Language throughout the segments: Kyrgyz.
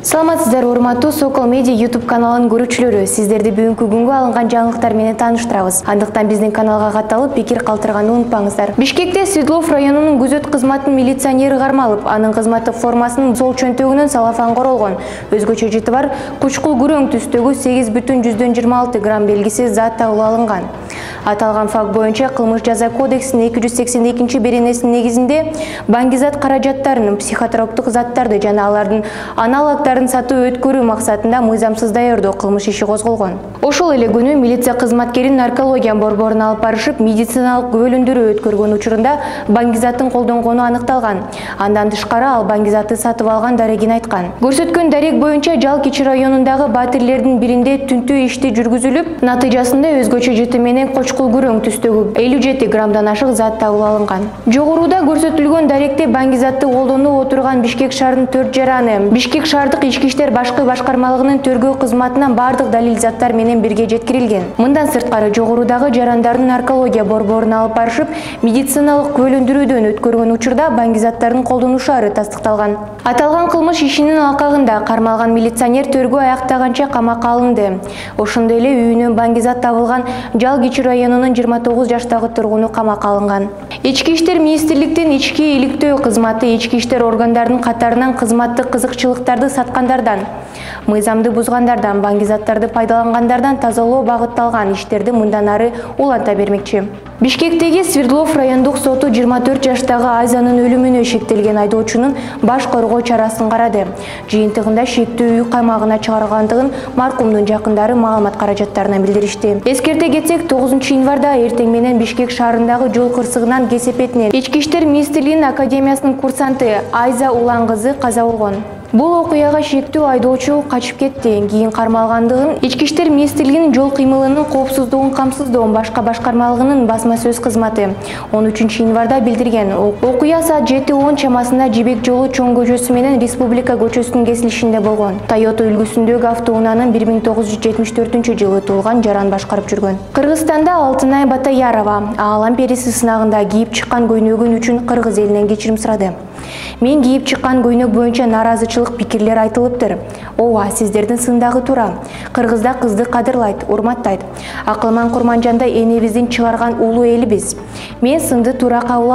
Саламатсыздар, урматтуу Сокол Медиа YouTube каналынын көрүүчүлөрү. Сиздерди бүгүнкү күнгө алынган жаңылыктар менен тааныштырабыз. Андыктан биздин каналга катталып, пикир калтырганды унутпаңыздар. Бишкекте Свердлов районунун күзөт кызматынын милиционери кармалып, анын кызматтык формасынын сол чөнтөгүнөн салафан королгон. Өзгөчө жыты бар кучкул күрөң түстөгү 8,26 грамм белгисиз зат табылып алынган. Аталган факт боюнча Кылмыш жаза кодексинин 282-беренесинин негизинде баңгизат каражаттарынын психотроптук заттарды жана алардын аналогдарын сатуу өткөрүү максатында мыйзамсыз даярдоо кылмыш иши козголгон. Ошол эле күнү милиция кызматкерин наркология борборуна алып барышып, медициналык күбөлөндүрүү өткөргөн учурунда баңгизатын колдонгону аныкталган. Андан тышкары ал баңгизатты сатып алган дарегин айткан. Көрсөткөн дарек боюнча Жал Кичи районундагы батирлердин биринде түнтүү ишти жүргүзүлүп, натыйжасында өзгөчө жыты менен кучкул күрөң түстөгү 57 граммдан ашык зат табылып алынган. Жогоруда көрсөтүлгөн даректе баңгизатты колдонуп отурган Бишкек шаарынын 4 жараны, Бишкек шаардык ички иштер башкы башкармалыгынын тергөө кызматынан бардык далил заттар менен бирге жеткирилген. Мындан сырткары жогорудагы жарандардын наркология борборуна алып барышып, медициналык күбөлөндүрүүдөн өткөргөн учурда баңгизаттардын колдонушары тастыкталган. Аталган кылмыш ишинин алкагында кармалган милиционер тергөө аяктаганча камакка алынды. Ошондой эле үйүнөн баңгизат табылган Жал Кичи районунун 29 жаштагы тургуну камакка алынган. Ички иштер министрликтин ички иликтөө кызматы ички иштер органдарынын катарынан кызматтык кызыкчылыктарды саткандардан, мыйзамды бузгандардан, баңгизаттарды пайдалангандардан тазалоо багытталган иштерди мындан ары уланта бермекчи. Бишкектеги Свердлов райондук соту 24 жаштагы Айзанын өлүмүнө шектелген айдоочунун баш коргоо чарасын карады. Жыйынтыгында шектүү үй каймагына чыгарылгандыгын маркумдун жакындары маалымат каражаттарына билдиришти. Эскерте кетсек, 9 январда эртең менен Бишкек шаарындагы жол кырсыгынан кесепетинен Ички иштер министрлигинин академиясынын курсанты Айза Улан кызы каза болгон. Бул окуяга шектүү айдоочу качып кетти. Кийин кармалгандыгын Ички иштер министрлигинин жол кыймылынын коопсуздугун камсыздоо башка башкармалыгынын басма сөз кызматы 13 январда билдирген. Окуя саат 7:10 чамасында Жибек жолу Чоң көчөсү менен Республика көчөсүнүн кесилишинде болгон. Toyota үлгүсүндөгү автоунаанын 1974 жылы туулган жаран башкарып жүргөн. Кыргызстанда Алтынай Батаярова Аалам периси сынагында кийип чыккан көйнөгүн үчүн кыргыз элинен кечирим сурады. Мен кийип чыккан көйнөк боюнча наразычылык пикирлер айтылыптыр. Ооба, сиздердин сындагы туура. Кыргызда кызды кадырлайт, урматтайт. Акылман Курманжанда энебиздин чыгарган улуу элибиз. Мен сынды туура кабыл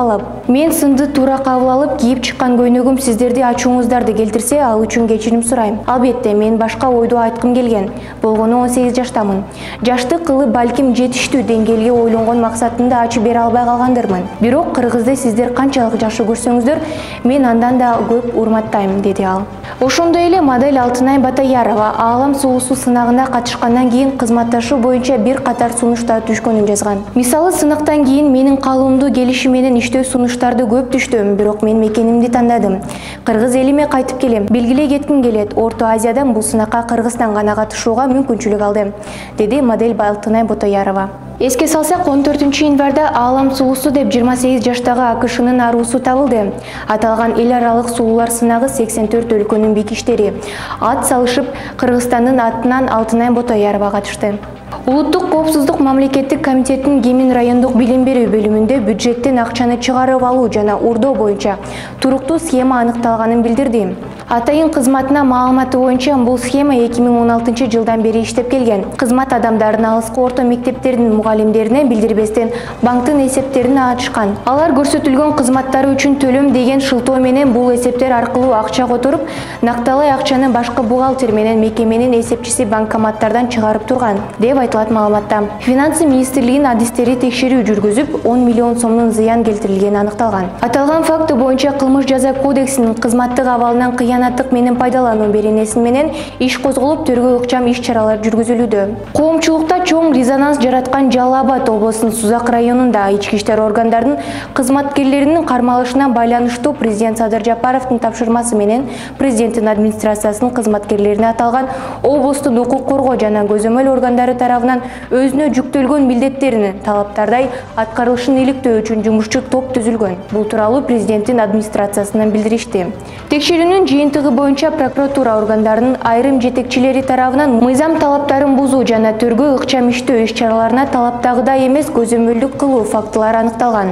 алып, кийип чыккан көйнөгүм сиздерди ачууңуздарды келтирсе, ал үчүн кечирим сурайм. Албетте, мен башка ойду айткым келген. Болгону 18 жаштамын. Жаштык кылып балким жетиштүү деңгээлге ойлонгон максатымды ачып бере албай калгандырмын. Бирок кыргызды сиздер канчалык жакшы көрсөңүздөр, мен андан да көп урматтайм, деди ал. Ошондой эле модель Алтынай Батаярова Аалам сулуусу сынагына катышкандан кийин кызматташуу боюнча бир катар сунуштар түшкөнүн жазган. Мисалы, сынактан кийин менин калуумдуу келиши менен иштөө сунуштарды көп түштүм, бирок мен мекенимди тандадым. Кыргыз элиме кайтып келем, белгилей кетким келет. Орто Азиядан бул сынакка Кыргызстан гана катышууга мүмкүнчүлүк алды, деди модель Алтынай Батаярова. Эске салсак, 14 январда Аалам сулуусу деп 28 жаштагы АКШнын аруусу табылды. Аталган эл аралык сулуулар сынагы 84 өлкөнүн бекиштери ат салышып, Кыргызстандын атынан Алтынай Батаярова катышты. Улуттук коопсуздук мамлекеттик комитетинин Кемин райондук билим берүү бөлүмүндө бюджеттен акчаны чыгарып алуу жана урдоо боюнча туруктуу схема аныкталганын билдирди. Атайын кызматына маалыматы боюнча бул схема 2016 жылдан бери иштеп келген. Кызмат адамдарын алыскы орто мектептердин мугалимдерине билдирбестен банктын эсептерин ачышкан. Алар көрсөтүлгөн кызматтары үчүн төлөм деген шылтоо менен бул эсептер аркылуу акча которуп, накталай акчаны башкы бухгалтер менен мекеменин эсепчиси банкоматтардан чыгарып турган, деп айтылат маалыматта. Финансы министрлигинин адистери текшерүү жүргүзүп, 10 миллион сомдун зыян келтирилгени аныкталган. Аталган факты боюнча Кылмыш жаза кодексинин кызматтык абалынан кыянаттык менен пайдалануу беренеси менен иш козголуп, тергөө ыкчам иш-чаралар жүргүзүлүүдө. Коомчулукта чоң резонанс жараткан Жалал Абад облусунун Сузак районунда ички иштер органдарынын кызматкерлеринин кармалышына байланыштуу президент Садыр Жапаровдун тапшырмасы менен президенттин администрациясынын кызматкерлерине аталган облустун укук коргоо жана көзөмөл органдары тарабынан өзүнө жүктөлгөн милдеттеринин талаптардай аткарылышын иликтөө үчүн жумушчу топ түзүлгөн. Бул тууралуу президенттин администрациясынан билдиришти. Текшерүүнүн жыйынтыгы боюнча прокуратура органдарынын айрым жетекчилери тарабынан мыйзам талаптарын бузуу жана тергөө ыкчам ыкчам иштөө иш-чараларына талаптагыдай эмес көзөмөлдүк кылуу фактылары аныкталган.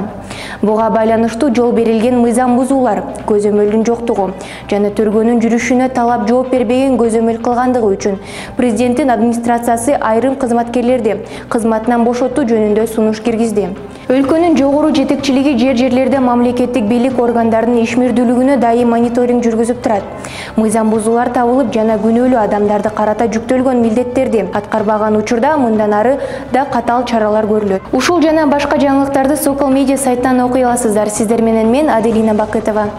Буга байланыштуу жол берилген мыйзам бузуулар, көзөмөлдүн жоктугу жана төргөнүн жүрүшүнө талап жооп бербеген көзөмөл кылгандыгы үчүн президенттин администрациясы айрым кызматкерлерди кызматынан бошотуу жөнүндө сунуш киргизди. Өлкөнүн жогору жетекчилиги жер-жерлерде мамлекеттик бийлик органдарынын ишмердүүлүгүнө дайым мониторинг жүргүзүп турат. Мыйзам бузуулар табылып жана күнөөлүү адамдарды карата жүктөлгөн милдеттерди аткарбаган учурда мындан ары да катаал чаралар көрүлөт. Ушул жана башка жаңылыктарды Сокол Медиа сайтынан окуй аласыздар. Сиздер менен мен Аделина Бакытова.